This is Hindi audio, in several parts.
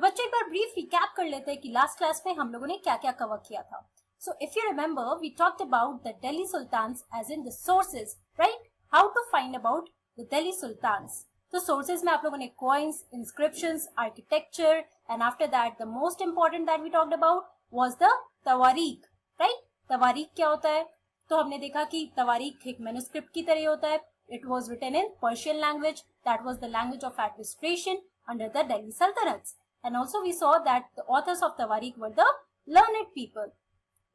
बच्चों एक बार ब्रीफ रिकैप कर लेते हैं कि लास्ट क्लास में हम लोगों ने क्या क्या कवर किया था. So if you remember, we talked about the Delhi Sultans as in the sources, right? How to find about the Delhi Sultans. तो sources में आप लोगों ने coins, inscriptions, architecture, and after that the most important that we talked about was the Tawarikh, right? तवारीख क्या होता है? तो हमने देखा कि तवारीख एक manuscript की तरह होता है. It was written in Persian language. That was the language of administration under the Delhi Sultanates. And also we saw that the authors of Tawarikh were the learned people.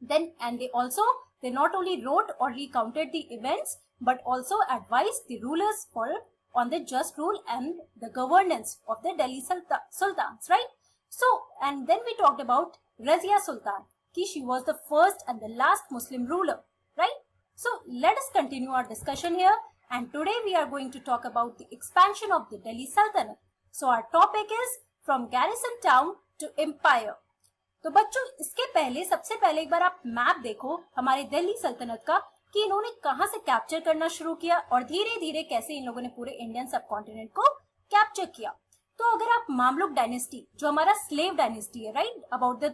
Then, and they not only wrote or recounted the events, but also advised the rulers on the just rule and the governance of the Delhi Sultans, right? So, and then we talked about Razia Sultan, ki she was the first and the last Muslim ruler, right? So, let us continue our discussion here. And today we are going to talk about the expansion of the Delhi Sultanate. So, our topic is from garrison town to empire. तो बच्चों इसके पहले सबसे पहले एक बार आप मैप देखो हमारे दिल्ली सल्तनत का कि इन्होंने कहां से कैप्चर करना शुरू किया और धीरे धीरे कैसे इन लोगों ने पूरे इंडियन सब कॉन्टिनेंट को कैप्चर किया. तो अगर आप मामलुक डायनेस्टी जो हमारा स्लेव डायनेस्टी है, right, about the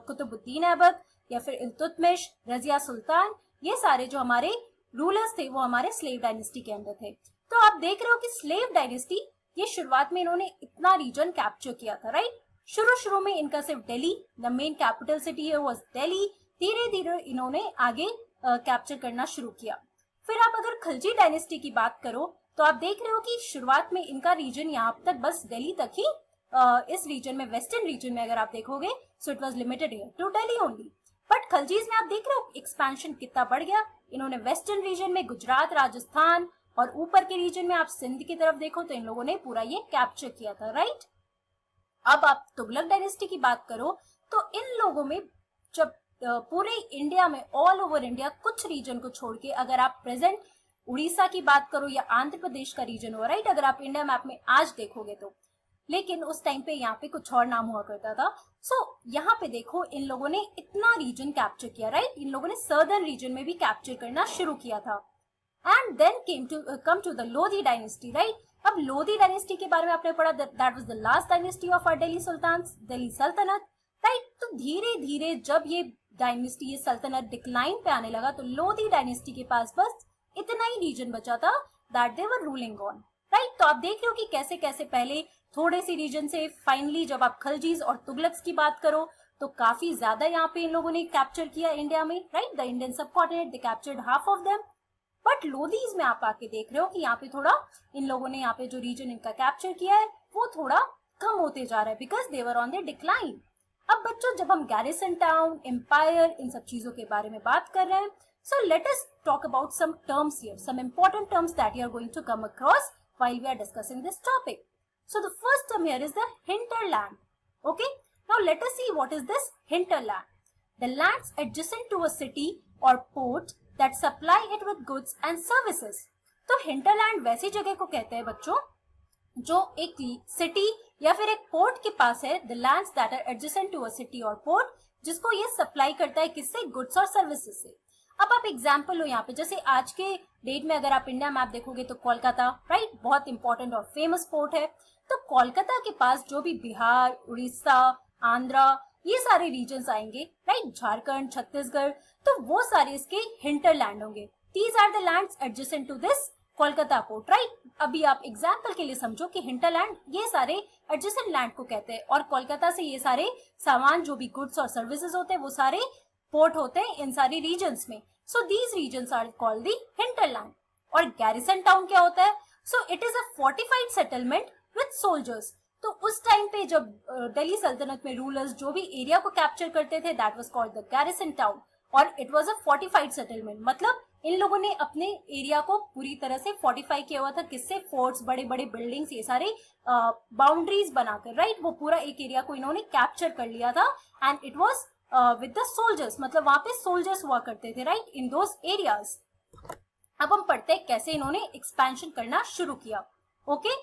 Qutbuddin Aibak या फिर इल्तुतमिश, रजिया सुल्तान, ये सारे जो हमारे रूलर्स थे वो हमारे स्लेव डायनेस्टी के अंदर थे. तो आप देख रहे हो कि स्लेव डायनेस्टी ये शुरुआत में इन्होंने इतना रीजन कैप्चर किया था, राइट. शुरू में इनका सिर्फ Delhi, the main capital city है वाज दिल्ली. धीरे धीरे इन्होंने आगे कैप्चर करना शुरू किया. फिर आप अगर खलजी डायनेस्टी की बात करो तो आप देख रहे हो कि शुरुआत में इनका रीजन यहाँ तक बस दिल्ली तक ही, इस रीजन में, वेस्टर्न रीजन में अगर आप देखोगे so it was limited here to Delhi only. But Khaljis में आप देख रहे हो एक्सपेंशन कितना बढ़ गया. इन्होंने वेस्टर्न रीजन में गुजरात, राजस्थान और ऊपर के रीजन में आप सिंध की तरफ देखो तो इन लोगों ने पूरा ये कैप्चर किया था, राइट. अब आप तुगलक डायनेस्टी की बात करो तो इन लोगों में जब पूरे इंडिया में, ऑल ओवर इंडिया, कुछ रीजन को छोड़ के अगर आप प्रेजेंट उड़ीसा की बात करो या आंध्र प्रदेश का रीजन हो, राइट, अगर आप इंडिया मैप में आज देखोगे तो, लेकिन उस टाइम पे यहाँ पे कुछ और नाम हुआ करता था. सो यहाँ पे देखो इन लोगों ने इतना रीजन कैप्चर किया, राइट. इन लोगों ने सर्दर्न रीजन में भी कैप्चर करना शुरू किया था. And then come to the Lodi dynasty, right. अब लोधी डायनेस्टी के बारे में आपने पढ़ा, that was the last dynasty of our Delhi sultans, Delhi सल्तनत, राइट. तो धीरे धीरे जब ये डायनेस्टी, ये सल्तनत डिक्लाइन पे आने लगा तो लोधी डायनेस्टी के पास बस इतना ही रीजन बचा था that they were ruling on, right. तो आप देख रहे हो कि कैसे कैसे पहले थोड़े से रीजन से फाइनली जब आप खलजीज और तुगलक्स की बात करो तो काफी ज्यादा यहाँ पे इन लोगों ने कैप्चर किया इंडिया में, राइट. द इंडियन सब continent, they captured half of them. But Lodhi's में आप आके देख रहे हो कि यहाँ पे थोड़ा इन लोगों ने यहाँ पे जो रीजन इनका कैप्चर किया है वो थोड़ा कम होते जा रहा है because they were on the decline. अब बच्चों जब हम गैरिसन टाउन, एम्पायर, इन सब चीजों के बारे में बात कर रहे हैं, so let us talk about some terms here, some important terms that you are going to come across while we are discussing this topic. So the first term here is the hinterland. Okay, now let us see what is this hinterland. The lands adjacent to a city or port that supply it with goods and services. तो hinterland वैसी जगह को कहते हैं बच्चों जो एक सिटी या फिर एक पोर्ट के पास है. The lands that are adjacent to a city or port, जिसको ये सप्लाई करता है किससे, गुड्स और सर्विसेज से. अब आप एग्जाम्पल लो यहाँ पे, जैसे आज के डेट में अगर आप इंडिया मैप देखोगे तो कोलकाता, राइट, बहुत इंपॉर्टेंट और फेमस पोर्ट है. तो कोलकाता के पास जो भी बिहार, उड़ीसा, आंध्रा, ये सारे रीजन्स आएंगे, राइट, झारखंड, छत्तीसगढ़, तो वो सारे इसके हिंटरलैंड होंगे. These are the lands adjacent to this Kolkata port, right. अभी आप एग्जाम्पल के लिए समझो कि हिंटरलैंड ये सारे एडजेसेंट लैंड को कहते हैं और कोलकाता से ये सारे सामान जो भी गुड्स और सर्विसेज होते हैं वो सारे पोर्ट होते हैं इन सारी रीजन्स में. So these regions are called the hinterland. और गैरिसन टाउन क्या होता है? So it is a fortified settlement with soldiers. तो उस टाइम पे जब दिल्ली सल्तनत में रूलर्स जो भी एरिया को कैप्चर करते थे that was called the garrison town और it was a fortified settlement. मतलब इन लोगों ने अपने एरिया को पूरी तरह से फोर्टिफाई किया हुआ था. किससे? फोर्ट्स, बड़े बड़े बिल्डिंग्स, ये सारे बाउंड्रीज बनाकर, राइट. वो पूरा एक एरिया को इन्होंने कैप्चर कर लिया था and it was with the soldiers. मतलब वहां पे सोल्जर्स हुआ करते थे, राइट, इन दोस एरियाज. अब हम पढ़ते हैं कैसे इन्होंने एक्सपेंशन करना शुरू किया. Okay,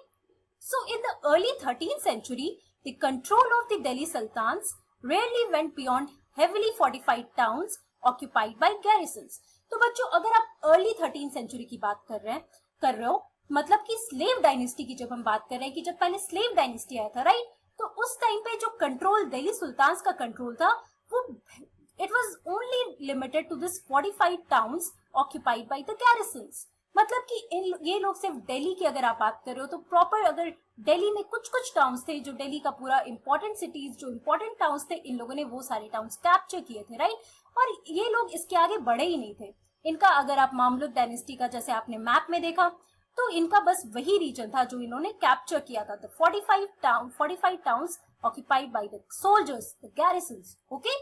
so in the early 13th century the control of the Delhi sultans rarely went beyond heavily fortified towns occupied by garrisons. तो बच्चों अगर आप अर्ली 13th century की बात कर रहे हो, मतलब कि स्लेव डायनेस्टी की जब हम बात कर रहे हैं कि जब पहले स्लेव डायनेस्टी आया था, राइट, तो उस टाइम पे जो कंट्रोल दिल्ली सुल्तान का कंट्रोल था वो it was only limited to this 45 towns occupied by the garrisons. मतलब कि ये लोग सिर्फ दिल्ली की अगर आप बात कर रहे हो तो प्रॉपर अगर दिल्ली में कुछ कुछ टाउन्स थे जो दिल्ली का पूरा इंपॉर्टेंट सिटीज जो इंपॉर्टेंट टाउन्स थे, इन लोगों ने वो सारे टाउन्स कैप्चर किए थे, राइट। और ये लोग इसके आगे बढ़े ही नहीं थे। इनका अगर आप मामलुक डायनेस्टी का जैसे आपने मैप में देखा तो इनका बस वही रीजन था जो इन्होंने कैप्चर किया था, 45 towns occupied by the soldiers, the garrisons. Okay.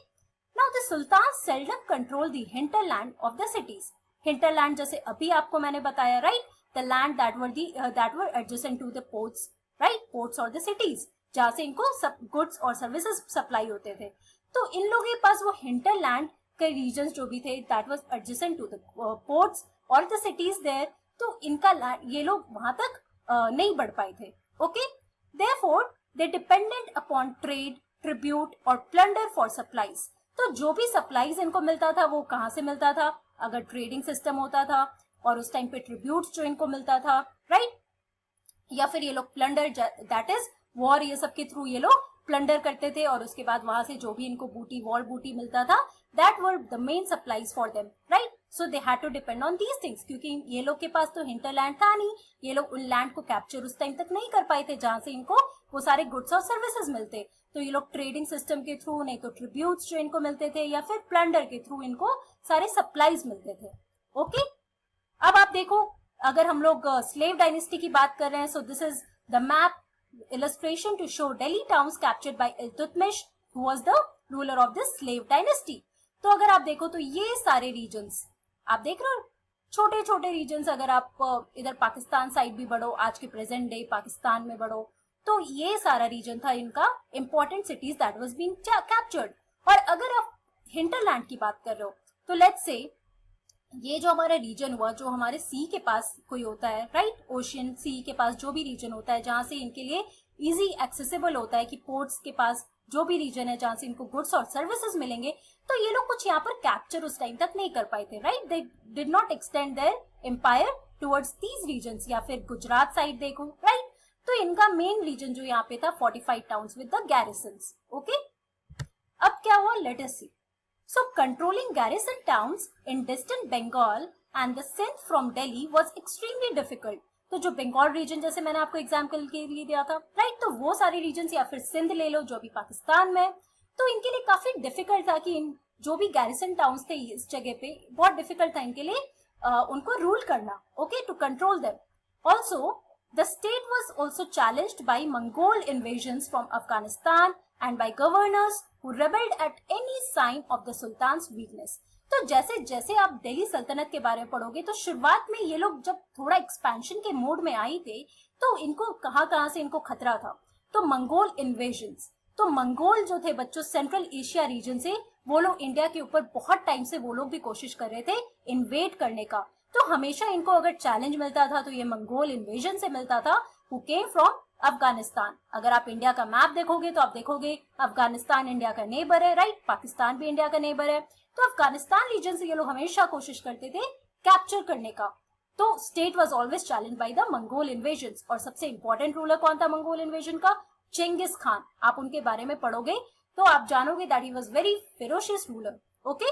Now the sultan seldom controlled the hinterland of the cities. Hinterland जैसे अभी आपको मैंने बताया, right? The land that were adjacent to the ports, right? Ports or the cities, जहाँ से इनको सब goods और services supply होते थे। तो इन लोगों के पास वो hinterland के regions जो भी थे, that was adjacent to the ports or the cities there, तो इनका ये लोग वहां तक नहीं बढ़ पाए थे। Okay. Therefore they depended upon trade, tribute और plunder for supplies. तो जो भी सप्लाईज इनको मिलता था वो कहाँ से मिलता था? अगर ट्रेडिंग सिस्टम होता था और उस टाइम पे ट्रिब्यूट जो इनको मिलता था, राइट, या फिर ये लोग प्लंडर, दैट इज वॉर, ये सब के थ्रू ये लोग प्लंडर करते थे और उसके बाद वहां से जो भी इनको बूटी, वॉर बूटी मिलता था, that were the main supplies for them, right. So they had to depend on these things, क्योंकि ये लोग के पास तो हिंटरलैंड था नहीं, ये लोग उन लैंड को कैप्चर उस टाइम तक नहीं कर पाए थे जहां से इनको वो सारे गुड्स और सर्विसेज मिलते। तो ये लोग ट्रेडिंग सिस्टम के थ्रू, नहीं तो ट्रिब्यूट्स जो इनको मिलते थे, या फिर प्लंडर के थ्रू इनको सारे सप्लाईज मिलते थे। ओके। अब आप देखो, अगर हम लोग स्लेव डायनेस्टी की बात कर रहे हैं, so this is the map illustration to show Delhi towns captured by Iltutmish, who was the ruler of this slave dynasty. तो अगर आप देखो तो ये सारे रीजन्स आप देख रहे हो, छोटे छोटे रीजन्स। अगर आप इधर पाकिस्तान साइड भी बढ़ो, आज के प्रेजेंट डे पाकिस्तान में बढ़ो, तो ये सारा रीजन था इनका important cities that was being captured. और अगर आप हिंटरलैंड की बात कर रहे हो तो लेट्स से ये जो हमारा रीजन हुआ, जो हमारे सी के पास कोई होता है, राइट, ओशियन सी के पास जो भी रीजन होता है जहां से इनके लिए इजी एक्सेसिबल होता है कि पोर्ट्स के पास जो भी रीजन है जहां से इनको गुड्स और सर्विसेज मिलेंगे, तो ये लोग कुछ यहाँ पर कैप्चर उस टाइम तक नहीं कर पाए थे, right. They did not extend their empire towards these regions. या फिर गुजरात साइड देखो, राइट, तो इनका मेन रीजन जो यहाँ पे था 45 टाउन्स विद द गैरिसन्स। ओके। अब क्या हुआ, let us C. So controlling garrison towns in distant Bengal and the Sindh from Delhi was extremely difficult. तो जो बंगाल रीजन जैसे मैंने आपको एग्जाम्पल के लिए दिया था, राइट, तो वो सारे रीजन या फिर सिंध ले लो जो भी पाकिस्तान में, तो इनके लिए काफी डिफिकल्ट था कि इन जो भी गैरिसन टाउन्स थे इस जगह पे, बहुत डिफिकल्ट था इनके लिए उनको रूल करना, okay, to control them. Also the state was also challenged by Mongol invasions from Afghanistan and by governors who rebelled at any sign of the sultan's weakness. तो जैसे जैसे आप दिल्ली सल्तनत के बारे में पढ़ोगे तो शुरुआत में ये लोग जब थोड़ा एक्सपेंशन के मोड में आई थे तो इनको कहाँ से इनको खतरा था, तो मंगोल इन्वेजन्स। तो मंगोल जो थे बच्चों सेंट्रल एशिया रीजन से, वो लोग इंडिया के ऊपर बहुत टाइम से वो लोग भी कोशिश कर रहे थे इन्वेड करने का। तो हमेशा इनको अगर चैलेंज मिलता था तो ये मंगोल इन्वेजन से मिलता था, हु केम फ्रॉम अफगानिस्तान। अगर आप इंडिया का मैप देखोगे तो आप देखोगे अफगानिस्तान इंडिया का नेबर है, राइट, पाकिस्तान भी इंडिया का नेबर है। तो अफगानिस्तान रीजन से ये लोग हमेशा कोशिश करते थे कैप्चर करने का। तो state was always challenged by the Mongol invasions. और सबसे इंपॉर्टेंट रूलर कौन था मंगोल इन्वेजन का? चेंगिस खान। आप उनके बारे में पढ़ोगे तो आप जानोगे that he was very ferocious ruler, okay.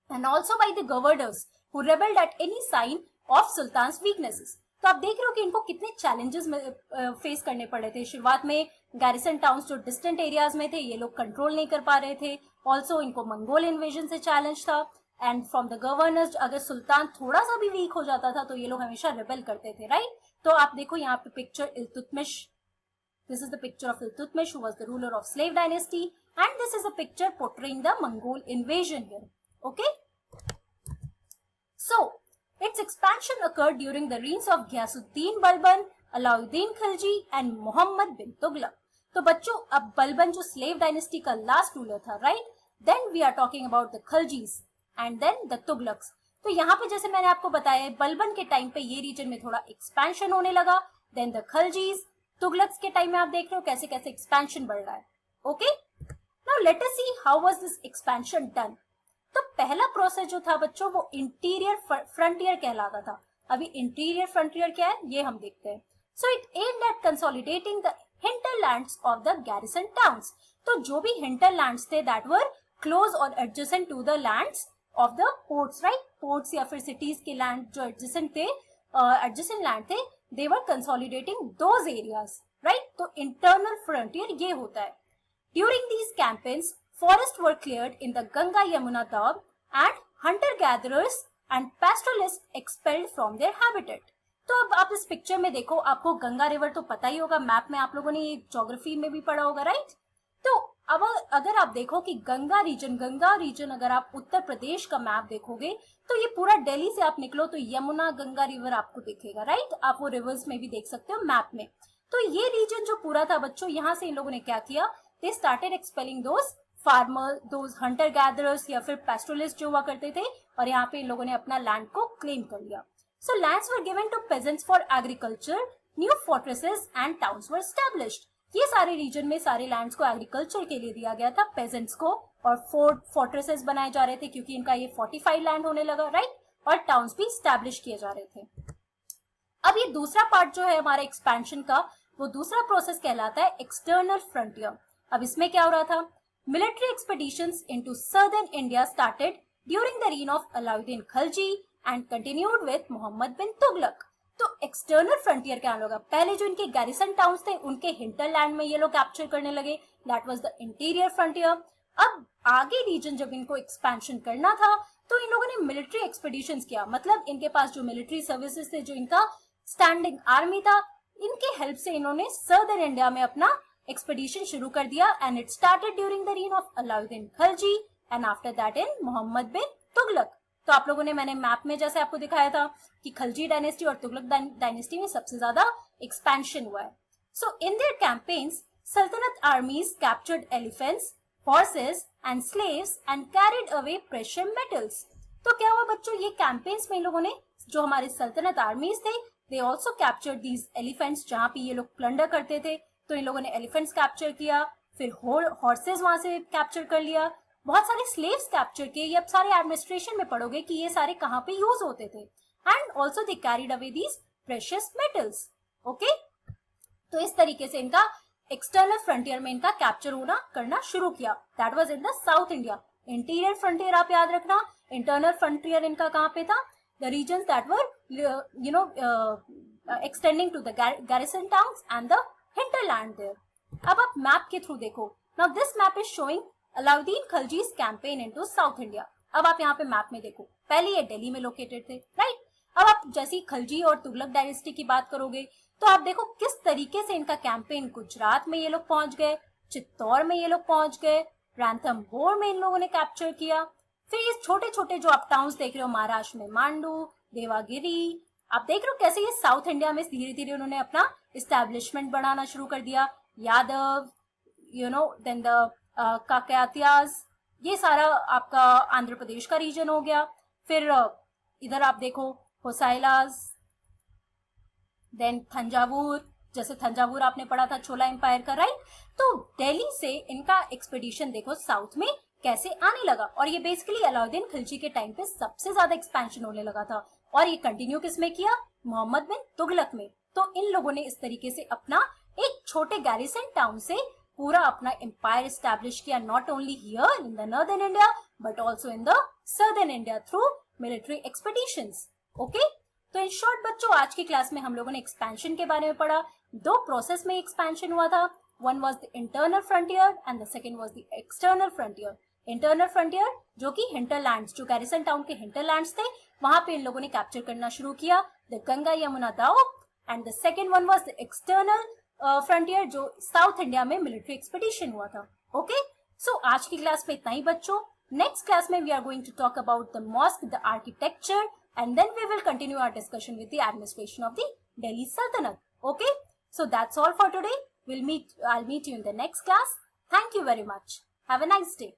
And also by the governors who rebelled at any sign of Sultan's weaknesses. तो आप देख रहे हो कि इनको कितने चैलेंजेस फेस करने पड़े थे। शुरुआत में गैरिसन टाउन्स जो डिस्टेंट एरियाज में थे ये लोग कंट्रोल नहीं कर पा रहे थे। ऑल्सो इनको मंगोल इन्वेजन से चैलेंज था। एंड फ्रॉम द गवर्नर्स, अगर सुल्तान थोड़ा सा भी वीक हो जाता था तो ये लोग हमेशा रिबेल करते थे, राइट। तो आप देखो यहाँ पे picture Iltutmish, this is the picture of Iltutmish who was the ruler of slave dynasty, and this is a picture portraying the Mongol invasion here, okay. So, its expansion occurred during the reigns of Ghiyasuddin Balban, Alauddin Khilji and Muhammad bin Tughlaq. तो बच्चों अब बलबन जो स्लेव डायनेस्टी का लास्ट रूलर था, right, then we are talking about the Khaljis and then the Tughlaqs. तो यहाँ पे जैसे मैंने आपको बताया बलबन के टाइम पे ये रीजन में थोड़ा एक्सपेंशन होने लगा, देन द खलजीज, तुगलक्स के टाइम में आप देख रहे हो कैसे कैसे एक्सपेंशन बढ़ रहा है, okay. Now let us see how was this expansion done. तो पहला प्रोसेस जो था बच्चों वो इंटीरियर फ्रंटियर कहलाता था। अभी इंटीरियर फ्रंटियर क्या है ये हम देखते हैं। So it aimed at consolidating the hinterlands of the garrison towns. तो जो भी hinterlands थे that were close or adjacent to the lands of the ports, right? Ports या फिर cities के land जो adjacent थे, adjacent land थे, they were consolidating those areas, right? तो internal frontier ये होता है. During these campaigns, forests were cleared in the Ganga Yamuna Dab and hunter-gatherers and pastoralists expelled from their habitat. तो अब आप इस पिक्चर में देखो, आपको गंगा रिवर तो पता ही होगा, मैप में आप लोगों ने ज्योग्राफी में भी पढ़ा होगा, राइट? तो अब अगर आप देखो कि गंगा रीजन अगर आप उत्तर प्रदेश का मैप देखोगे तो ये पूरा दिल्ली से आप निकलो तो यमुना गंगा रिवर आपको दिखेगा, राइट? आप वो रिवर्स में भी देख सकते हो मैप में. तो ये रीजन जो पूरा था बच्चों, यहाँ से इन लोगों ने क्या किया, they started expelling those farmer, those Hunter gatherers या फिर पेस्टोरलिस्ट जो हुआ करते थे, और यहाँ पे इन लोगों ने अपना लैंड को क्लेम कर लिया. So lands were given to peasants for agriculture, new fortresses and towns were established. ये सारे रीजन में सारे लैंड्स को एग्रीकल्चर के लिए दिया गया था, पेजेंट्स को, और फोर्ट्रेसेस बनाए जा रहे थे क्योंकि इनका ये फोर्टिफाइड लैंड होने लगा, राइट? और टाउन्स भी स्टैब्लिश किए जा रहे थे. अब ये दूसरा पार्ट जो है हमारे एक्सपेंशन का, वो दूसरा प्रोसेस कहलाता है एक्सटर्नल फ्रंटियर. अब इसमें क्या हो रहा था, military expeditions into southern India started during the reign of Alauddin Khilji and continued with Mohammad bin Tughlaq. तो एक्सटर्नल फ्रंटियर क्या होगा, पहले जो इनके गैरिसन टाउन्स थे उनके हिंटरलैंड में ये लोग कैप्चर करने लगे, that was the interior frontier. अब आगे रीजन जब इनको एक्सपेंशन करना था तो इन लोगों ने मिलिट्री एक्सपेडिशंस किया, मतलब इनके पास जो मिलिट्री सर्विसेज थे, जो इनका स्टैंडिंग आर्मी था, इनके हेल्प से इन्होंने सर्दर्न इंडिया में अपना एक्सपेडिशन शुरू कर दिया. And it started during the reign of Alauddin Khilji and after that in Mohammad bin Tughlaq. तो आप लोगों ने, मैंने मैप में जैसे आपको दिखाया था कि खिलजी डायनेस्टी और तुगलक डायनेस्टी में सबसे ज्यादा एक्सपेंशन हुआ है. सो इन देयर कैंपेन्स सल्तनत आर्मीज captured elephants, horses and slaves and carried away precious metals. तो क्या हुआ बच्चों, ये कैंपेन्स में इन लोगों ने, जो हमारे सल्तनत आर्मीज थे, they also captured these elephants, जहां पे ये लोग प्लंडर करते थे, तो इन लोगों ने एलिफेंट्स कैप्चर किया, फिर हॉर्सेस वहां से कैप्चर कर लिया, बहुत सारे स्लेव्स कैप्चर किए. ये अब सारे एडमिनिस्ट्रेशन में पढ़ोगे कि ये सारे कहाँ पे यूज होते थे. And also they carried away these precious metals. Okay, तो इस तरीके से इनका एक्सटर्नल फ्रंटियर में इनका कैप्चर होना करना शुरू किया. That was in the south India. Interior frontier आप याद रखना, इंटरनल फ्रंटियर इनका कहाँ पे था, the regions that were extending to the garrison towns and the hinterland there. अब आप मैप के थ्रू देखो. Now this map is showing Alauddin Khilji's campaign into South India. अब आप यहाँ पे मैप में देखो, पहले ये दिल्ली में लोकेटेड थे, राइट? अब आप जैसी खिलजी और तुगलक डायनेस्टी की बात करोगे तो आप देखो किस तरीके से इनका कैंपेन, गुजरात में ये लोग पहुंच गए, चित्तौड़ में ये लोग पहुंच गए, रैंथमबोर में इन लोगों ने कैप्चर किया. फिर ये छोटे छोटे जो आप टाउन्स देख रहे हो, महाराष्ट्र में मांडू, देवागिरी, आप देख रहे हो कैसे ये साउथ इंडिया में धीरे धीरे उन्होंने अपना इस्टेब्लिशमेंट बढ़ाना शुरू कर दिया. यादव, देन द काकयातियाज, ये सारा आपका आंध्र प्रदेश का रीजन हो गया. फिर इधर आप देखो होसाइलाज, देन थंजावुर, जैसे थंजावुर आपने पढ़ा था चोला एम्पायर का, राइट? तो दिल्ली से इनका एक्सपेडिशन देखो साउथ में कैसे आने लगा, और ये बेसिकली अलाउद्दीन खिलजी के टाइम पे सबसे ज्यादा एक्सपेंशन होने लगा था, और ये कंटिन्यू किसमें किया, मोहम्मद बिन तुगलक में. तो इन लोगों ने इस तरीके से अपना एक छोटे गैरिसन टाउन से पूरा अपना एम्पायर एस्टैब्लिश किया, not only here in the northern India but also in the southern India through military expeditions. Okay, तो इन शॉर्ट बच्चों आज की क्लास में हम लोगों ने एक्सपेंशन के बारे में पढ़ा. दो प्रोसेस में एक्सपेंशन हुआ था, one was the internal frontier and the second was the external frontier. Internal frontier जो कि हिंटरलैंड्स, जो गैरिसन टाउन के हिंटरलैंड्स थे, वहां पे इन लोगों ने कैप्चर करना शुरू किया, द गंगा यमुना दाओ. And the second one was the external frontier, जो साउथ इंडिया में मिलिट्री एक्सपेडिशन हुआ था. ओके, सो आज की क्लास में इतना ही बच्चों. नेक्स्ट क्लास में we are going to talk about the mosque, the architecture, and then we will continue our discussion with the administration of the Delhi Sultanate. Okay, so that's all for today. I'll meet you in the next class. Thank you very much. Have a nice day.